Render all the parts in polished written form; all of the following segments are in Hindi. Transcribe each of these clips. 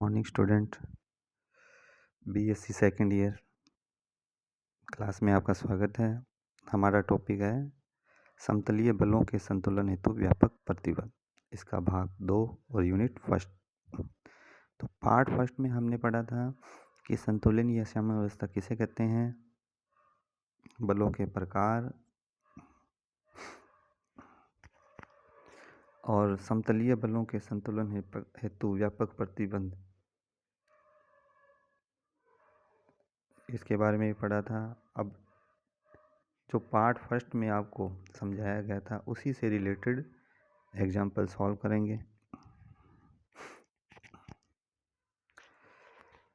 Morning student, BSc second year class में आपका स्वागत है। हमारा टॉपिक है समतलीय बलों के संतुलन हेतु व्यापक प्रतिबल। इसका भाग 2 और यूनिट फर्स्ट। तो पार्ट फर्स्ट में हमने पढ़ा था कि संतुलन या साम्यावस्था किसे कहते हैं, बलों के प्रकार और समतलीय बलों के संतुलन हेतु व्यापक प्रतिबंध, इसके बारे में पढ़ा था। अब जो पार्ट फर्स्ट में आपको समझाया गया था उसी से रिलेटेड एग्जाम्पल सॉल्व करेंगे।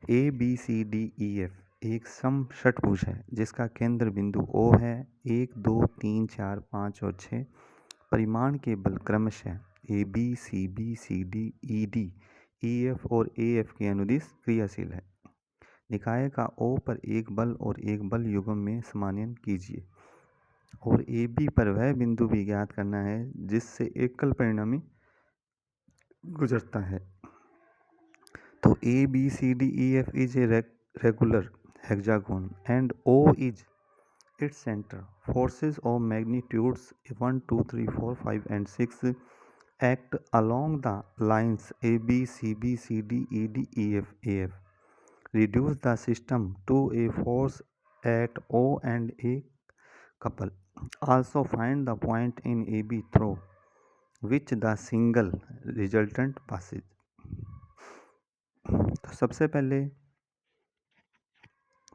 A B C D E F एक समषटभुज है जिसका केंद्र बिंदु O है। 1 2 3 4 5 और 6 परिमाण के बल क्रमशः A B C D E D E F और ए एफ के अनुदिश क्रियाशील है। निकाय का O पर एक बल और एक बल युग्म में समानयन कीजिए और ए बी पर वह बिंदु भी ज्ञात करना है जिससे एकल परिणामी गुजरता है। तो A, B, C, D, E, F is a regular hexagon and O is its center. Forces of magnitudes 1, 2, 3, 4, 5 and 6 act along the lines A, B, C, B, C, D, E, D, E, F, A, F. Reduce the system to a force at O and a couple. Also find the point in AB through which the single resultant passes. तो सबसे पहले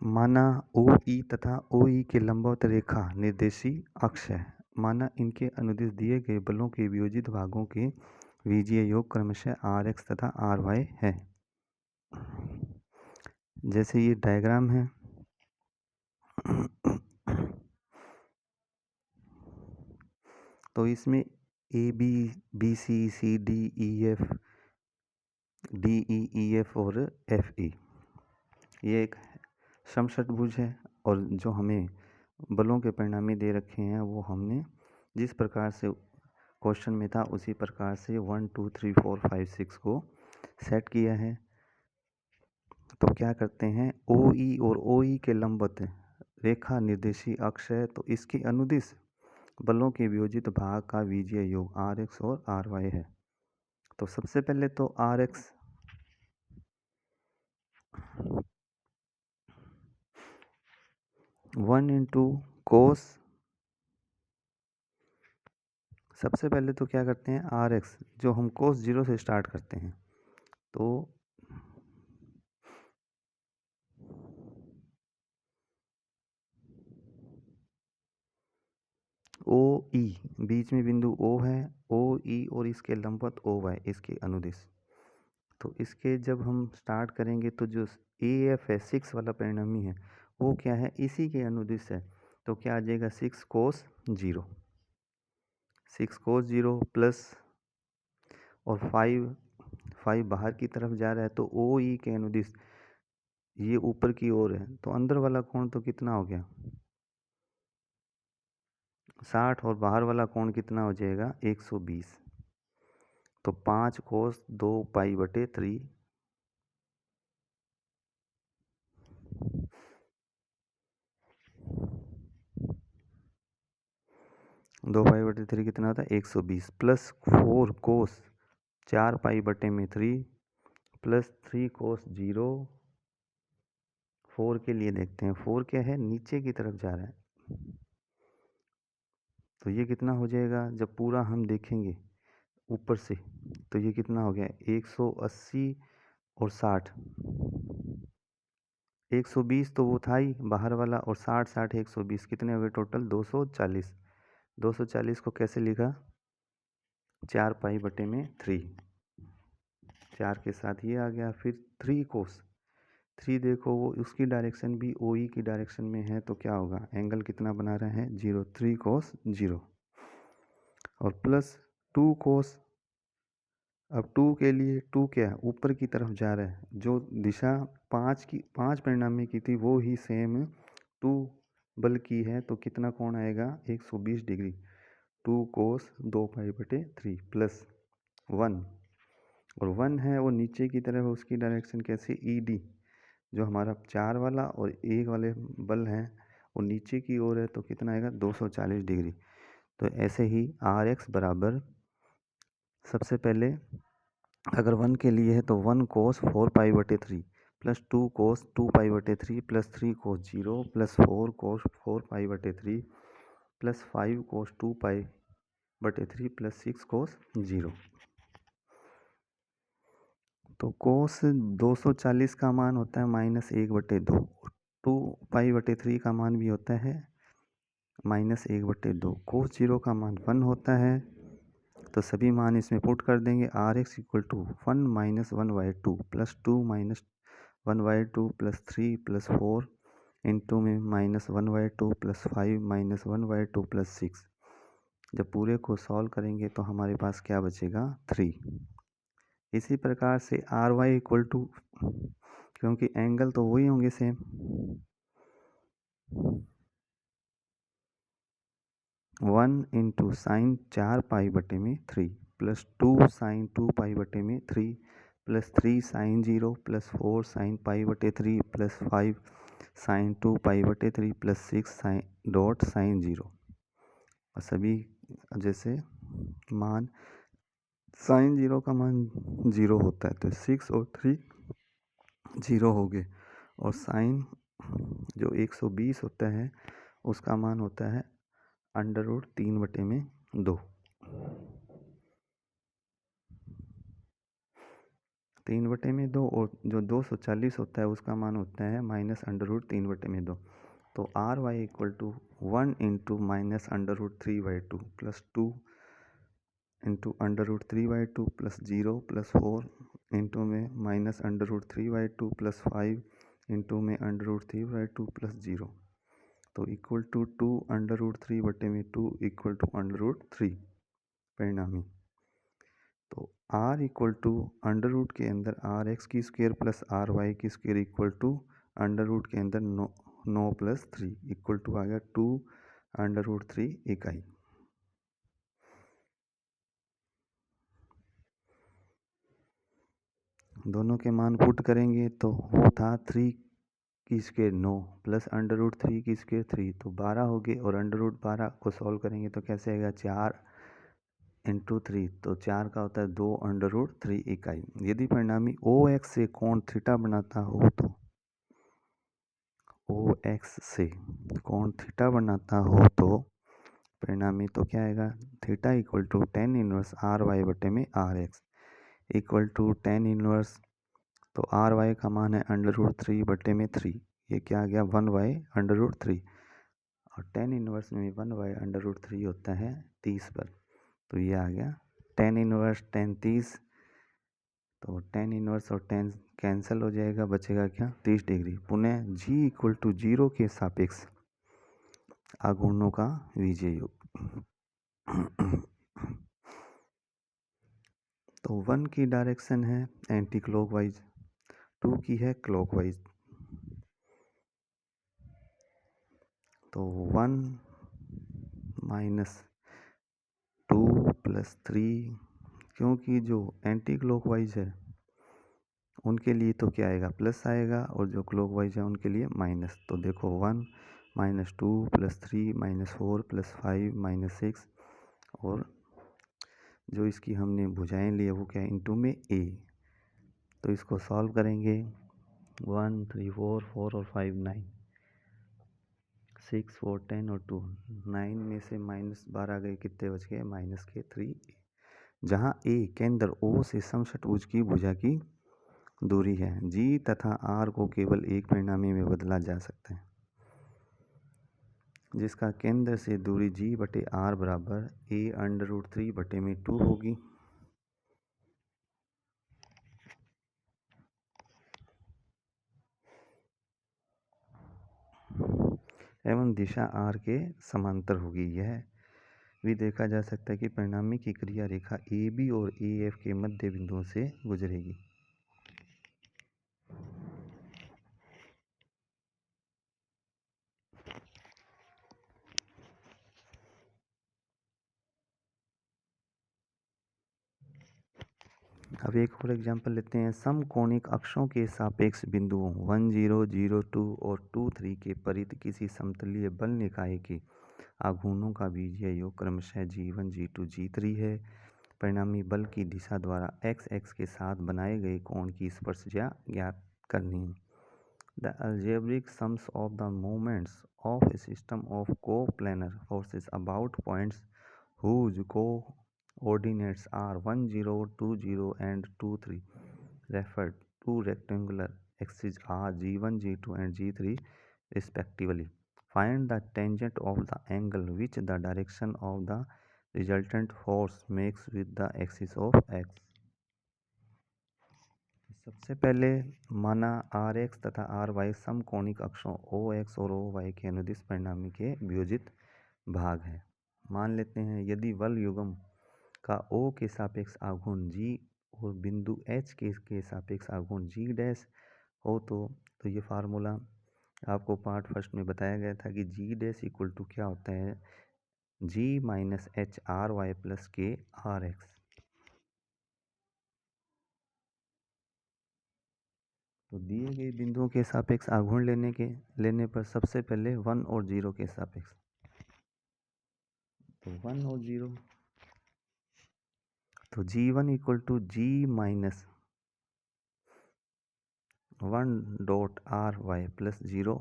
माना OE तथा OE के लंबवत रेखा निर्देशी अक्ष है। माना इनके अनुदिश दिए गए बलों के वियोजित भागों के बीजीय योग क्रमशः RX तथा RY है। जैसे ये डायग्राम है, तो इसमें AB, BC, CD, EF, DE, EF और FE ये एक समषटभुज है और जो हमें बलों के परिणामी दे रखे हैं वो हमने जिस प्रकार से क्वेश्चन में था उसी प्रकार से 1 2 3 4 5 6 को सेट किया है। तो क्या करते हैं, OE और OE के लंबवत रेखा निर्देशी अक्ष है तो इसके अनुदिश बलों के वियोजित भाग का बीजीय योग RX और RY है। तो सबसे पहले तो RX 1 इंटू कोस, सबसे पहले तो क्या करते हैं RX जो हम कोस 0 से स्टार्ट करते हैं तो OE बीच में बिंदु O है, OE और इसके लंबवत OY इसके अनुदिश। तो इसके जब हम स्टार्ट करेंगे तो जो AF है 6 वाला परिणामी है वो क्या है, इसी के अनुदिश है। तो क्या आ जाएगा 6 कोस 0, 6 कोस 0 प्लस और 5 बाहर की तरफ जा रहा है तो OE के अनुदिश ये ऊपर की ओर है तो अंदर वाला कोण तो कितना हो गया 60 और बाहर वाला कोण कितना हो जाएगा 120। तो 5 कोस 2 पाई बटे 3 2 पाई बटे 3 कितना होता है 120 प्लस 4 कोस 4 पाई बटे में 3 प्लस 3 कोस 0। 4 के लिए देखते हैं, 4 क्या है नीचे की तरफ जा रहा है तो ये कितना हो जाएगा जब पूरा हम देखेंगे ऊपर से तो ये कितना हो गया 180 और 60, 120 तो वो था ही बाहर वाला और 60 60 120 कितने हो गए टोटल 240। 240 को कैसे लिखा 4 पाई बटे में 3, 4 के साथ ये आ गया। फिर 3 कोस 3 देखो वो उसकी डायरेक्शन भी OE की डायरेक्शन में है तो क्या होगा एंगल कितना बना रहा है 0, 3 कोस 0 और प्लस 2 कोस। अब 2 के लिए 2 क्या है ऊपर की तरफ जा रहा है, जो दिशा 5 परिणामी की थी वो ही सेम 2 बल की है तो कितना कोण आएगा 120 डिग्री। 2 कोस 2 पाई बटे 3 प्लस 1 और 1 है वो नीचे की तरफ, उसकी डायरेक्शन कैसे, ED, जो हमारा 4 वाला और 1 वाले बल हैं वो नीचे की ओर है, तो कितना आएगा 240 डिग्री। तो ऐसे ही RX बराबर, सबसे पहले अगर 1 के लिए है तो 1 cos 4π/3 plus 2 cos 2π/3 plus 3 cos 0 plus 4 cos 4π/3 plus 5 cos 2π/3 plus 6 cos 0। तो cos 240 का मान होता है -1/2, 2π/3 का मान भी होता है -1/2, cos 0 का मान 1 होता है। तो सभी मान इसमें पुट कर देंगे। RX equal to 1 - 1/2 plus 2 - 1/2 plus 3 plus 4 into में -1/2 प्लस 5 -1/2 प्लस 6। जब पूरे को सॉल्व करेंगे तो हमारे पास क्या बचेगा 3। इसी प्रकार से RY इक्वल टू, क्योंकि एंगल तो वही होंगे same, 1 into sine 4π/3 plus 2 sine 2π/3 plus 3 sine 0 plus 4 sine π/3 plus 5 sine 2π/3 plus 6 sine dot sine 0। और सभी जैसे मान साइन 0 का मान 0 होता है तो 6 और 3 0 हो गए। और साइन जो 120 होता है उसका मान होता है √3/2। 3/2 और जो 240 होता है उसका मान होता है -√3/2। तो RY equal to 1 into -√3/2 plus 2 into √3/2 plus 0 plus 4 into में -√3/2 प्लस 5 इंटू में √3/2 प्लस 0। तो इक्वल टू 2 √3/2 इक्वल टू √3 परिणामी। तो R इक्वल टू अंडर के अंदर RX की स्क्वायर प्लस RY की स्क्वायर इक्वल टू अंडर के अंदर 9 प्लस 3 इक्वल टू आ गया 2 √3 इकाई। दोनों के मान पुट करेंगे तो वो था 3 की स्क्वायर 9 प्लस √3 की स्क्वायर 3, तो 12 हो गए। और √12 को सॉल्व करेंगे तो कैसे आएगा 4 इंटू 3, तो 4 का होता है 2 √3 इकाई। यदि परिणामी OX से कोण थीटा बनाता हो तो OX से कोण थीटा बनाता हो तो परिणामी तो क्या आएगा theta equal to tan inverse RY/RX equal to tan inverse, तो RY का मान है √3/3, ये क्या आ गया 1/√3, और tan इनवर्स में 1/√3 होता है 30 पर, तो ये आ गया tan इनवर्स tan 30। तो tan इनवर्स और tan कैंसिल हो जाएगा, बचेगा क्या 30 डिग्री। पुनः G इक्वल टू 0 के सापेक्ष आघूर्णों का बीजीय योग। तो 1 की डायरेक्शन है एंटी क्लॉकवाइज, 2 की है क्लॉकवाइज। तो 1 - 2 प्लस 3, क्योंकि जो एंटी क्लॉकवाइज है उनके लिए तो क्या आएगा प्लस आएगा, और जो क्लॉकवाइज है उनके लिए माइनस। तो देखो 1 - 2 प्लस 3 -4 प्लस 5 -6, और जो इसकी हमने भुजाएं ली है वो क्या है इंटू में A। तो इसको सॉल्व करेंगे 1 3 4 4 और 5 9 6 4 10 और 2 9 में से -12 गए, कितने बच गए -3। जहाँ A केंद्र O से समषटभुज की भुजा की दूरी है। G तथा R को केवल एक परिणामी में बदला जा सकता है, जिसका केंद्र से दूरी G/R बराबर A √3/2 होगी। एवं दिशा R के समांतर होगी। यह भी देखा जा सकता है कि परिणामी की क्रिया रेखा AB और AF के मध्य बिंदुओं से गुजरेगी। अब एक और एग्जांपल लेते हैं। समकोणिक अक्षों के सापेक्ष बिंदुओं 1 0 0 2 और 2 3 के परित किसी समतलीय बल निकाय के आघूर्णों का बीजीय योग क्रमशः G1 G2 G3 है। परिणामी बल की दिशा द्वारा x x के साथ बनाए गए कोण की स्पर्शज्या ज्ञात करनी है। The algebraic sums of the moments of a system of coplanar forces about points whose coordinates are 1 0 2 0 and 2 3 referred to rectangular axes are G1 G2 and G3 respectively. Find the tangent of the angle which the direction of the resultant force makes with the axis of x. सबसे पहले माना आर एक्स तथा आर वाई समकोणिक अक्षों ओ एक्स और ओ वाई के अनुदिश परिणामी के वियोजित भाग है। मान लेते हैं यदि बल युग्म का ओ के सापेक्ष आघूर्ण जी और बिंदु एच के सापेक्ष आघूर्ण जी डैश हो तो ये फार्मूला आपको पार्ट फर्स्ट में बताया गया था कि जी डैश इक्वल टू क्या होता है, G minus H R Y plus K R X. तो दिए गए बिंदुओं के सापेक्ष आघूर्ण लेने पर सबसे पहले 1 और 0 के सापेक्ष, तो 1 और 0, तो G1 equal to G minus 1 dot R Y plus 0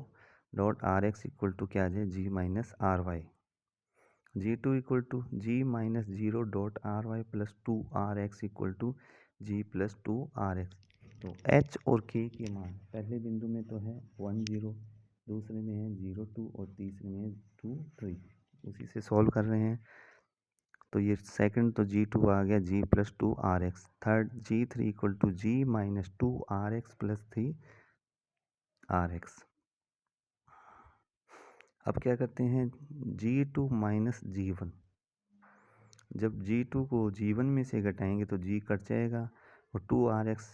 dot R X equal to क्या है, G minus R Y. G2 equal to G minus 0 dot R Y plus 2 R X equal to G plus 2 R X. तो h और k के मान पहले बिंदु में तो है 1 0, दूसरे में है 0 2 और तीसरे में 2 3, उसी से सॉल्व कर रहे हैं। तो ये सेकंड तो G2 आ गया G plus 2 R X, third G3 equal to G minus 2 R X plus 3 R X. अब क्या करते हैं, G2 माइनस G1, जब G2 को G1 में से घटाएंगे तो G कट जाएगा और 2 R X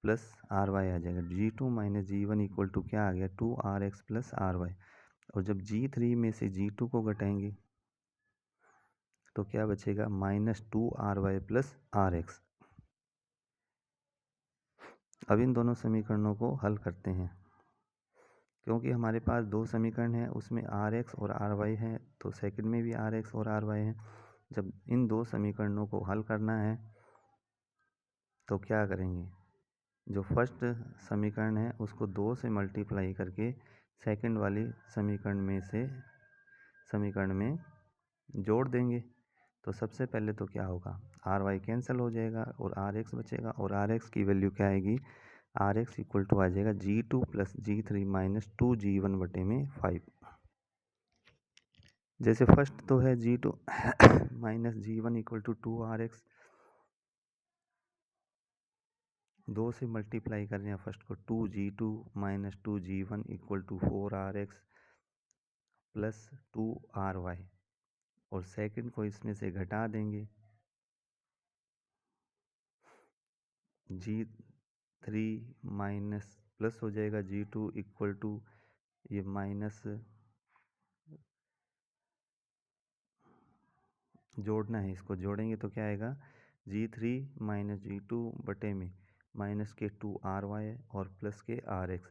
plus R Y आ जाएगा। G2 minus G1 equal to क्या आ गया, 2 R X plus R Y. और जब G3 में से G2 को घटाएंगे तो क्या बचेगा, minus 2 R Y plus R X. अब इन दोनों समीकरणों को हल करते हैं। क्योंकि हमारे पास दो समीकरण हैं, उसमें आर एक्स और आर वाई है, तो सेकंड में भी आर एक्स और आर वाई है। जब इन दो समीकरणों को हल करना है तो क्या करेंगे, जो फर्स्ट समीकरण है उसको 2 से मल्टीप्लाई करके सेकंड वाली समीकरण में जोड़ देंगे। तो सबसे पहले तो क्या होगा, आर वाई कैंसिल हो जाएगा और आर एक्स बचेगा, और आर एक्स की वैल्यू क्या आएगी, आर एक्स इक्वल टू आ जाएगा G2 plus G3 minus 2G1 बटे में 5। जैसे फर्स्ट तो है G2 minus G1 equal to 2 R X, 2 से मल्टीप्लाई कर रहे हैं फर्स्ट को, 2G2 minus 2G1 equal to 4 R X plus 2 R Y, और सेकंड को इसमें से घटा देंगे, G3 माइनस प्लस हो जाएगा G2 इक्वल टू ये माइनस जोड़ना है, इसको जोड़ेंगे तो क्या आएगा, G3 माइनस G2 बटे में माइनस के 2 आर वाई और प्लस के आर एक्स।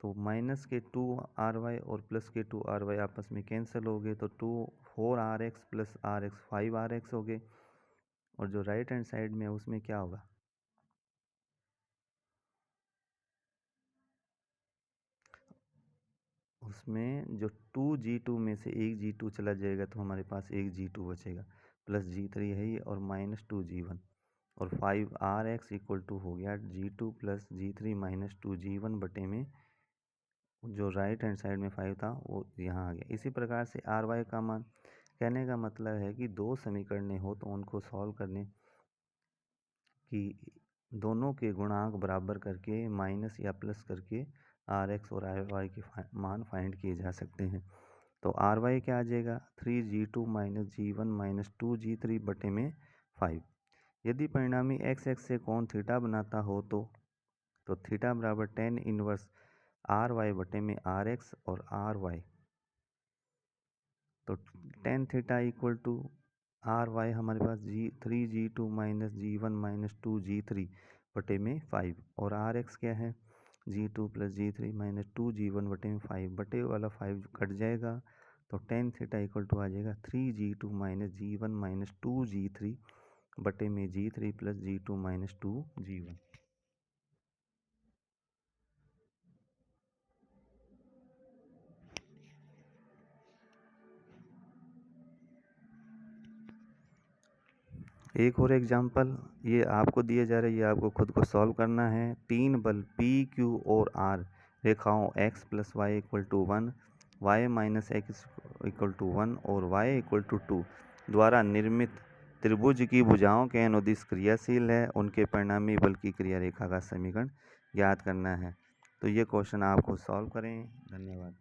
तो माइनस के 2 आर वाई और प्लस के 2 आर वाई आपस में कैंसिल हो गए, तो 4 R X plus R X 5 R X हो गए। और जो राइट हैंड साइड में है उसमें क्या होगा, उसमें जो 2G2 में से एक G2 चला जाएगा तो हमारे पास एक G2 बचेगा, प्लस G3 है ही और माइनस 2G1, और 5 आर एक्स इक्वल टू हो गया G2 plus G3 minus 2G1 बटे में जो राइट हैंड साइड में 5 था वो यहाँ आ गया। इसी प्रकार से आर वाई का मान, कहने का मतलब है कि दो समीकरण हो तो उनको सॉल्व करने कि दोनों के गुणांक बराबर करके माइनस या प्लस करके आर एक्स और आर वाई के मान फाइंड किए जा सकते हैं। तो आर वाई क्या आ जाएगा, 3G2 minus G1 minus 2G3 बटे में 5। यदि परिणामी एक्स एक्स से कोण थीटा बनाता हो तो थीटा बराबर टेन इनवर्स आर वाई बटे में आर एक्स और आर वाई। तो tan theta equal to R Y हमारे पास G3G2 minus G1 minus 2G3 बटे में 5 और आर एक्स क्या है G2 plus G3 minus 2G1 बटे में 5 बटे वाला 5 कट जाएगा तो टेन थीटा इक्वल टू आ जाएगा 3G2 minus G1 minus 2G3 बटे में G3 plus G2 minus 2G1। एक और एग्जांपल ये आपको दिया जा रहा है, ये आपको खुद को सॉल्व करना है। तीन बल P, Q और R रेखाओं x plus Y equal to 1, Y minus X equal to 1 और y इक्वल टू 2 द्वारा निर्मित त्रिभुज की भुजाओं के अनुदिश क्रियाशील है, उनके परिणामी बल की क्रिया रेखा का समीकरण ज्ञात करना है। तो ये क्वेश्चन आपको सॉल्व करें। धन्यवाद।